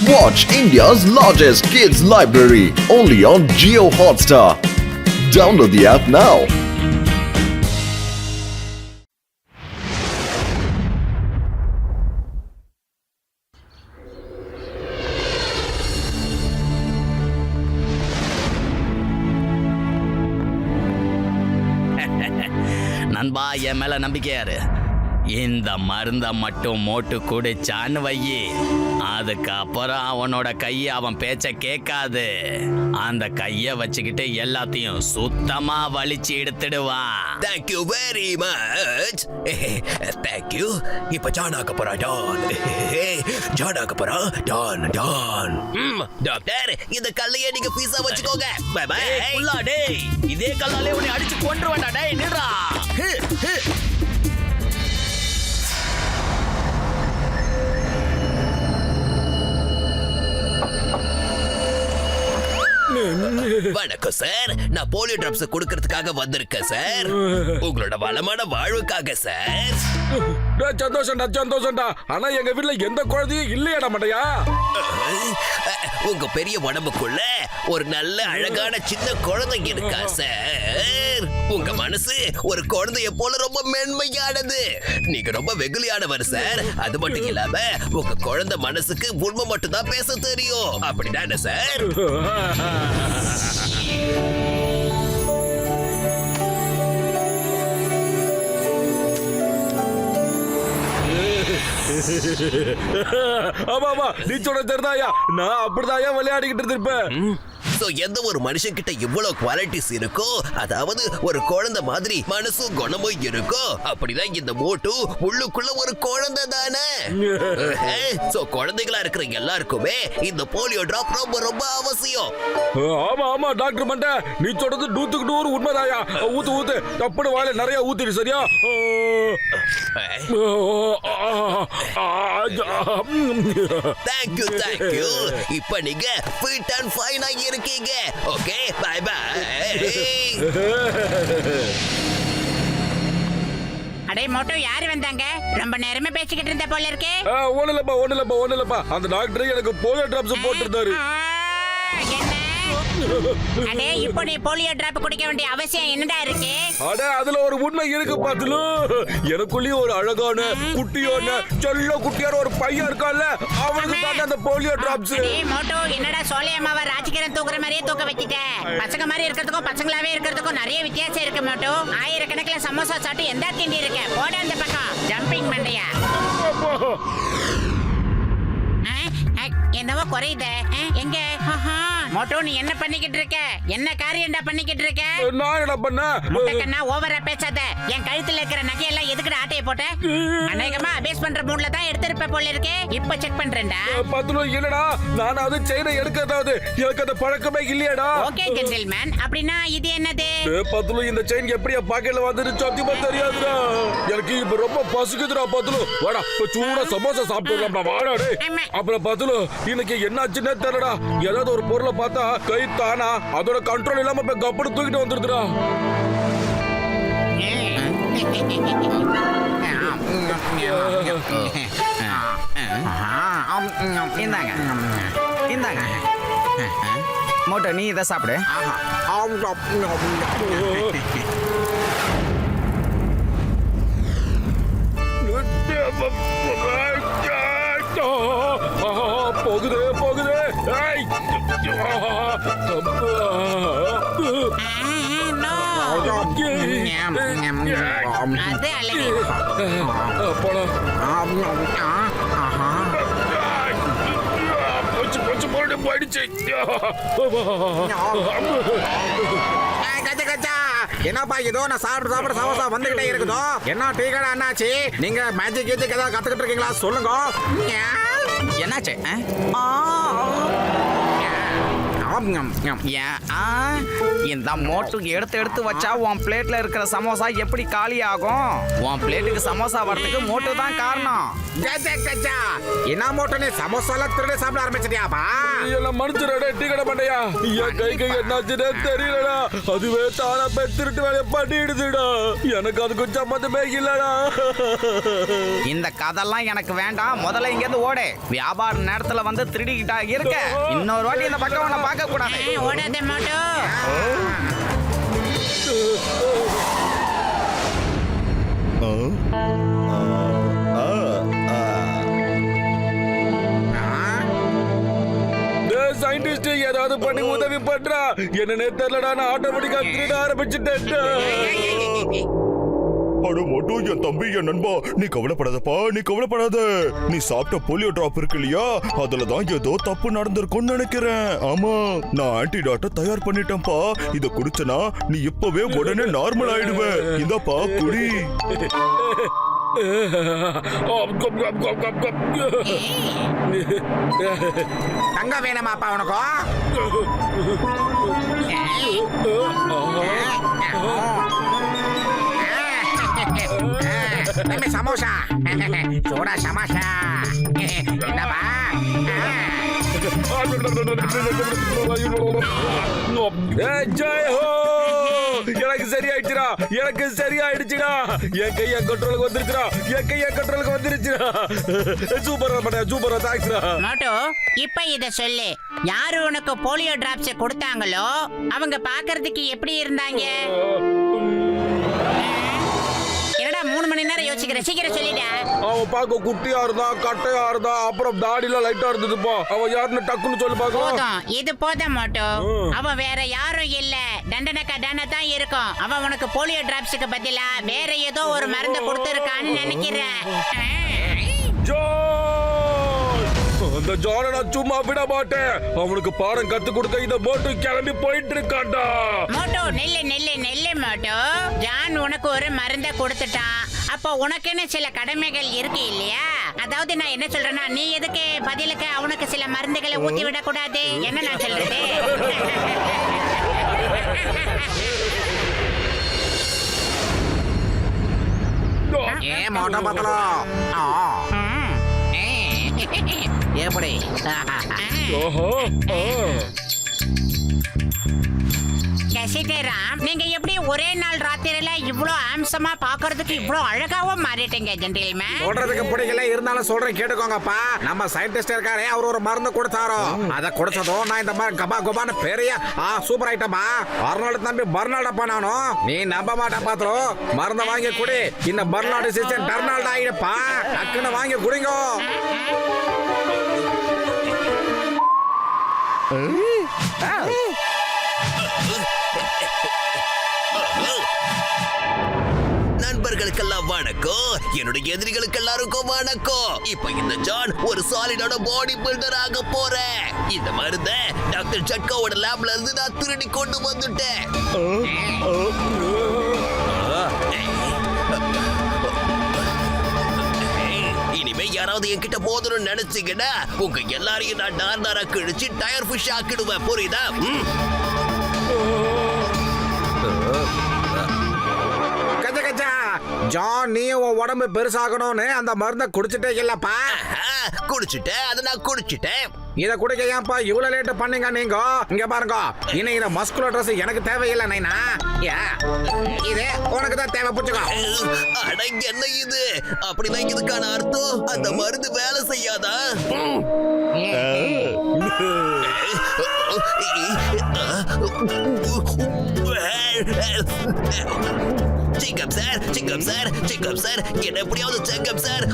Watch India's largest kids library only on Jio Hotstar. Download the app now. நண்பா, என் மேல நம்பிக்கையாரு. இந்த மருந்த மட்டும் மோட்டு குடிச்சான்னு வையி, அதுக்கப்புறம் அவனோட கையை அவன் பேச்ச கேட்காது. அந்த கைய வச்சுக்கிட்டு எல்லாத்தையும் சுத்தமா வலிச்சு எடுத்துடுவான். Thank you very much. Thank you. இப்ப ஜான் ஆக போறா டான். ஜான் ஆக போறா டான் டான். டாக்டர், இந்த கல்லையே நீங்க பீஸா வச்சுக்கோங்க. Bye bye. புல்லா டேய், இதே கல்லாலே உன்னை அடிச்சு கொன்றுவேன்டா டேய், நில்றா. வணக்கம் சார், நான் போலியோ டிராப்ஸ் கொடுக்கறதுக்காக வந்திருக்கேன் சார். உங்களோட வளமான வாழ்வுக்காக சார். சந்தோஷம்டா. ஆனா எங்க வீட்டுல எந்த குழந்தையும் இல்லையாடா மண்டையா. உங்க பெரிய உடம்புக்குள்ள ஒரு நல்ல அழகான சின்ன குழந்தை இருக்கா சார். உங்க மனசு ஒரு குழந்தைய போல ரொம்ப மென்மையானது. நீங்க ரொம்ப வெகுளியானவர் சார். அது மட்டும் இல்லாம உங்க குழந்தை மனசுக்கு உண்மை மட்டும் தான் பேச தெரியும். அப்படிதானே சார்? ஆமா நீ சொல்ற தெரிதாயா, நான் அப்படிதாயா விளையாடிக்கிட்டு இருப்பேன். எந்த ஒரு மனுஷன் கிட்ட இவ்வளவு குவாலிட்டிஸ் இருக்கோ, அதாவது ஒரு குழந்தை மாதிரி மனசும் குணமும் இருக்கோ, அப்படிதான் இந்த மோட்டு உள்ளுக்குள்ள ஒரு குழந்தை தானே. குழந்தைகளா இருக்கிற எல்லாருக்குமே இந்த போலியோ டிராப் ரொம்ப ரொம்ப அவசியம். ஆமா டாக்டர் மண்ட, நீ சொல்றது 100% உண்மைதாயா. ஊத்து தப்புடு வாயில நிறைய ஊத்திடு, சரியா? தேங்க்யூ. இப்ப நீங்க ஃபிட் அண்ட் ஃபைனா இருக்கீங்க. Okay, bye bye. அடே மோட்டோ, யாரு வந்தாங்க? ரொம்ப நேரமே பேசிக்கிட்டு இருந்த போல இருக்கே. ஒண்ணுலப்பா. அந்த டாக்டர் எனக்கு போலியோ டிராப்ஸ் போட்டுருந்தாரு. அடே, இப்போ நீ போலியோ டிராப் குடிக்க வேண்டிய அவசியம் என்னடா இருக்கு? அடே, அதுல ஒரு உண்மை இருக்கு பாத்துலு. எனக்குள்ளேயே ஒரு அழகான குட்டியான செல்ல குட்டியான ஒரு பையன் இருக்கான்ல, அவனுக்கு தான் அந்த போலியோ டிராப்ஸ். அடே மோட்டோ, என்னடா சோலையம்மாவை ராஜகிரன் தூக்குற மாதிரியே தூக்க வச்சிட்ட. பசங்க மாதிரி இருக்கிறதுக்கும் பசங்களாவே இருக்கிறதுக்கும் நிறைய வித்தியாசம் இருக்கு மோட்டோ. ஆயிரக்கணக்கில் சமோசா சாப்பிட்டு எந்த திண்டி இருக்க? போட அந்த பக்கம் ஜம்பிங் மண்டையா. என்னவோ குறையுத எங்க? மோட்டோ, நீ என்ன பண்ணிக்கிட்டு இருக்க? என்ன காரியம்டா பண்ணிக்கிட்டு இருக்க? நான் என்ன பண்ண? முட்டைக்கண்ணா, ஓவரா பேசாத. என் கழுத்துல இருக்கிற நகையெல்லாம் எதுக்குடா ஆட்டைய போட்ட? அநேகமா அபேஸ் பண்ற மூட்ல தான் எடுத்திருப்ப போல இருக்கே. இப்ப செக் பண்றேன்டா. பத்துலு இல்லடா, நான் அது செயினை எடுக்கதாவது எனக்கு அந்த பழக்கமே இல்லையடா. ஓகே ஜென்டில்மேன், அப்படின்னா இது என்னது? பத்துலு, இந்த செயின் எப்படியா பாக்கெட்ல வந்துட்டு சத்தியமா தெரியாதுடா. எனக்கு இப்ப ரொம்ப பசிக்குதுடா பத்துலு. வாடா, சூடா சமோசா சாப்பிட்டுடலாம்டா. வாடா டேய். அப்புறம் பத்துலு, இன்னைக்கு என்னாச்சுன்னே தெரியலடா. ஏதாவது ஒரு பொருளை பார்த்தா கை தானா அதோட கண்ட்ரோல் இல்லாம இப்ப கப்படு தூக்கிட்டு வந்துருதுடா. இந்தாங்க மோட்டோ, நீ இதை சாப்பிடு. போகுது. அது அழகு. போயிடுச்சு. என்னப்பா இதோ நான் சாப்பிட சமோசா வந்துகிட்டே இருக்குதோ. என்ன டீ கடை அண்ணாச்சி, நீங்க மேஜிக் கீஜிக் ஏதாவது கத்துக்கிட்டு இருக்கீங்களா? சொல்லுங்க. என்னாச்சு? ஏன் இந்த மோட்டு எடுத்து எடுத்து வச்சா உன் பிளேட்ல இருக்கிற சமோசா எப்படி காலி ஆகும்? உன் பிளேட்டுக்கு சமோசா வரதுக்கு மோட்டு தான் காரணம். என்ன மோட்டோ நீ சமோசால திருடி சாப்பிட ஆரம்பிச்சிட்டியாப்பா? என்ன மனுஷனடா டீ கடை பண்ணையா? என் கைக்கு என்னாச்சுன்னே தெரியலடா. அதுவே தானா போய் திருட்டு வேலையை பண்ணிடுதுடா. எனக்கு அதுக்கு சம்மந்தமே இல்லடா. இந்த கதெல்லாம் எனக்கு வேண்டாம். முதல்ல இங்க இருந்து ஓடு. வியாபார நேரத்துல வந்து திருடிக்கிட்டா இருக்க. இன்னொரு வாட்டி இந்த பக்கம் உன்னை பார்க்க கூடாது. ஓடாத மோட்டோ. சயின்டிஸ்ட் ஏதாவது பண்ணி உதவி பண்றா. என்னன்னே தெரியலடா, நான் ஆட்டோமேட்டிக்கா திருட ஆரம்பிச்சுட்டேன். அட மோட்டு, என் தம்பி, என் நண்பா, நீ கவலைப்படாதப்பா, நீ கவலைப்படாத. நீ சாப்பிட்ட போலியோ டிராப் இருக்கு இல்லையா, அதுலதான் ஏதோ தப்பு நடந்திருக்கும்னு நினைக்கிறேன். ஆமா, நான் ஆன்டிடாட்டை தயார் பண்ணிட்டேன்ப்பா. இத குடிச்சனா நீ இப்பவே உடனே நார்மல் ஆயிடுவ. இந்தப்பா குடி. தங்க வேணுமாப்பா உனக்கு? சமோசா சோடா சமோசா என்னப்பா? ஜெய் ஹோ! எனக்கு சரியாயிடுச்சுடா, எனக்கு சரியாயிடுச்சுடா. என் கை என் கண்ட்ரோலுக்கு வந்துருச்சுடா, என் கை என் கண்ட்ரோலுக்கு வந்துருச்சுடா. சூப்பரா பண்ண, சூப்பரா, தேங்க்ஸ்டா. மோட்டோ, இப்ப இத சொல்லு. யாரு உனக்கு போலியோ டிராப்ஸ் கொடுத்தாங்களோ அவங்க பாக்குறதுக்கு எப்படி இருந்தாங்க? என்னடா 3 மணி நேரம் யோசிக்கிற? சீக்கிரம் சொல்லிடா. அவன் பார்க்க குட்டியா இருந்தா, கட்டையா இருந்தா, அப்புறம் தாடியில லைட்டா இருந்ததுப்பா. அவன் யாருன்னு டக்குன்னு சொல்லி பார்க்கலாம். போதும், இது போதும் மோட்டோ. அவன் வேற யாரும் இல்ல, தண்டனக்கா தானே தான் இருக்கும். அவன் உனக்கு போலியோ டிராப்ஸுக்கு பதிலா வேற ஏதோ ஒரு மருந்து கொடுத்திருக்கான்னு நினைக்கிறேன். அந்த ஜான நான் சும்மா விட மாட்டேன். அவனுக்கு பாடம் கத்து கொடுக்க இந்த மோட்டு கிளம்பி போயிட்டு இருக்கான்டா. மோட்டோ, நெல்லு நெல்லு நெல்லு மோட்டோ. ஜான் உனக்கு ஒரு மருந்தை கொடுத்துட்டான். அப்போ உனக்குன்னு சில கடமைகள் இருக்கு இல்லையா? அதாவது நான் என்ன சொல்றேன்னா, நீ எதுக்கு பதிலுக்கு அவனுக்கு சில மருந்துகளை ஊத்தி விட கூடாது? என்ன நான் சொல்றது? ஏன் மோட்டோ பத்தலாம் எப்படி? சசிதராம், நீங்க எப்படி ஒரே நாள் ராத்திரில இவ்ளோ ஆம்சமா பாக்குறதுக்கு இவ்ளோ அழகாவும் மாறிட்டீங்க ஜென்டில்மேன்? சொல்றதுக்கு பிடிக்கல, இருந்தாலும் சொல்றேன் கேட்டுக்கோங்கப்பா. நம்ம சயின்டிஸ்ட் இருக்காரே, அவர் ஒரு மருந்து கொடுத்தாரோ. அத குடிச்சதும் நான் இந்த மாதிரி கபா கபான்னு பெரிய சூப்பர் ஐட்டமா அர்னால்டு தம்பி பர்னால்டப்பா. நானும் நீ நம்ப மாட்டா பாத்துரும். மருந்தை வாங்கி குடி. இந்த பர்னால்டு சிஸ்டம் டர்னால்டு ஆயிடுப்பா. டக்குன்னு வாங்கி குடிங்க. நண்பர்களுக்கெல்லாம் வணக்கம். என்னுடைய எதிரிகளுக்கு எல்லாருக்கும் வணக்கம். இப்ப இந்த ஜான் ஒரு சாலிடான பாடி பில்டர் ஆக போறேன். இந்த மருந்த டாக்டர் சட்காவோட லேப்ல இருந்து நான் திருடி கொண்டு வந்துட்டேன். இனிமே யாராவது என்கிட்ட போதணும்னு நினைச்சீங்கன்னா உங்க எல்லாரையும் நான் டார்டாரா கிழிச்சு டயர் ஃபிஷ் ஆக்கிடுவேன். புரியுதா? கஜா கஜா ஜான், நீ உன் உடம்பு பெருசாகணும்னு அந்த மருந்தை குடிச்சிட்டே இல்லப்பா? குடிச்சிட்டேன், அதை நான் குடிச்சிட்டேன். இத குடிக்க ஏன்பா இவ்வளவு லேட் பண்ணீங்க நீங்க? இங்க பாருங்க, இனி இந்த மஸ்குலர் ட்ரெஸ் எனக்கு தேவையில்லை நைனா. இது உனக்கு தான் தேவை, புடிச்சுக்கோ. அட என்ன இது? அப்படின்னா இதுக்கான அர்த்தம் அந்த மருந்து வேலை செய்யாதா? சிங்கம் சார், சிங்கம் சார், சிங்கம் சார், என்ன எப்படியாவது சிங்கம் சார்.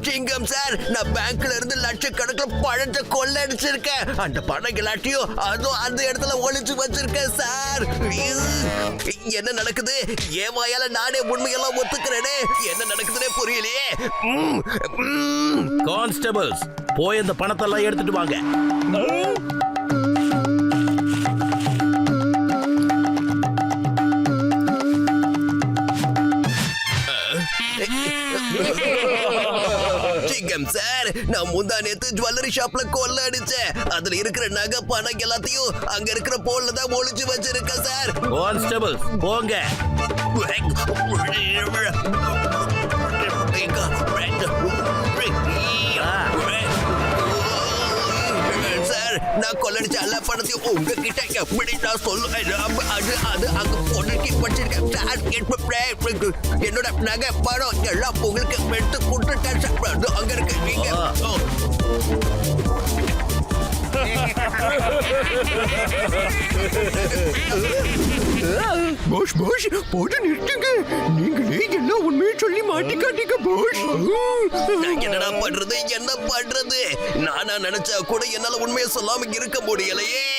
சிங்கம் சார், நான் பேங்க்ல இருந்து லட்சக்கணக்கில் பணத்தை கொள்ளடிச்சிருக்கேன். அந்த பணம் எல்லாத்தையும் அதுவும் அந்த இடத்துல ஒளிச்சு வச்சிருக்கேன் சார். என்ன நடக்குது? ஏன் வாயால நானே உண்மையெல்லாம் ஒத்துக்கிறேனே. என்ன நடக்குதுன்னே புரியலையே. கான்ஸ்டபிள்ஸ், போய் அந்த பணத்தெல்லாம் எடுத்துட்டு வாங்க. சிங்கம் சார். நான் முந்தா நேத்து ஜுவல்லரி ஷாப்ல கொள்ள அடிச்சேன். அதுல இருக்கிற நகை பணம் எல்லாத்தையும் அங்க இருக்கிற போல்ல தான் ஒளிச்சு வச்சிருக்கேன் சார். கான்ஸ்டபிள் போங்க. சார், நான் கொள்ளடிச்ச எல்லா பணத்தையும் உங்ககிட்ட எப்படி நான் சொல்லுவேன்? அது அது அங்க பொண்ணுக்கு படிச்சிருக்கேன் சார். என்னோட நகை பணம் எல்லாம் உங்களுக்கு எடுத்து கொடுத்துட்டேன் சார். அங்க இருக்கு நீங்க. போஷ் போஷ் போட்டு நிறுத்துங்க. நீங்களே எல்லாம் உண்மையை சொல்லி மாட்டிக்காட்டீங்க போஷ். நான் என்னடா பண்றது, என்ன பண்றது? நானா நினைச்சா கூட என்னால உண்மையை சொல்லாம இருக்க முடியலையே.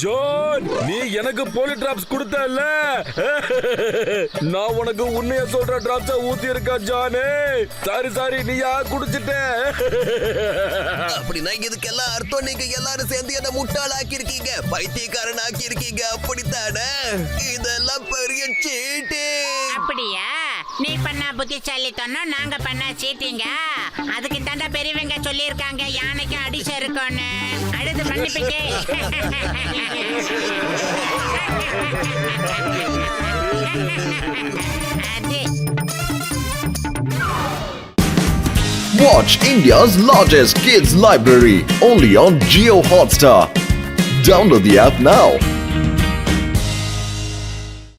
ஜான், நீ எனக்கு போலி டிராப்ஸ் கொடுத்தல, நான் உனக்கு உண்மையை சொல்ற டிராப்ஸ ஊத்தி இருக்கா ஜானே. சாரி நீயா குடிச்சிட்ட. அப்படின்னா இதுக்கெல்லாம் அர்த்தம் நீங்க எல்லாரும் சேர்ந்து என்ன முட்டாள் ஆக்கி இருக்கீங்க, பைத்தியக்காரன் ஆக்கி இருக்கீங்க, அப்படித்தானே? இதெல்லாம் பெரிய சீட்டு. அப்படியா? நீ பண்ண புத்திசாலித்தனம், நாங்க பண்ண சீட்டிங்க. அதுக்கு தாண்டா பெரியவங்க சொல்லியிருக்காங்க யானைக்கு அடிச்சு இருக்கோன்னு. அடுத்து மன்னிப்புக்கே. அது Watch India's largest kids library only on Jio Hotstar. Download the app now.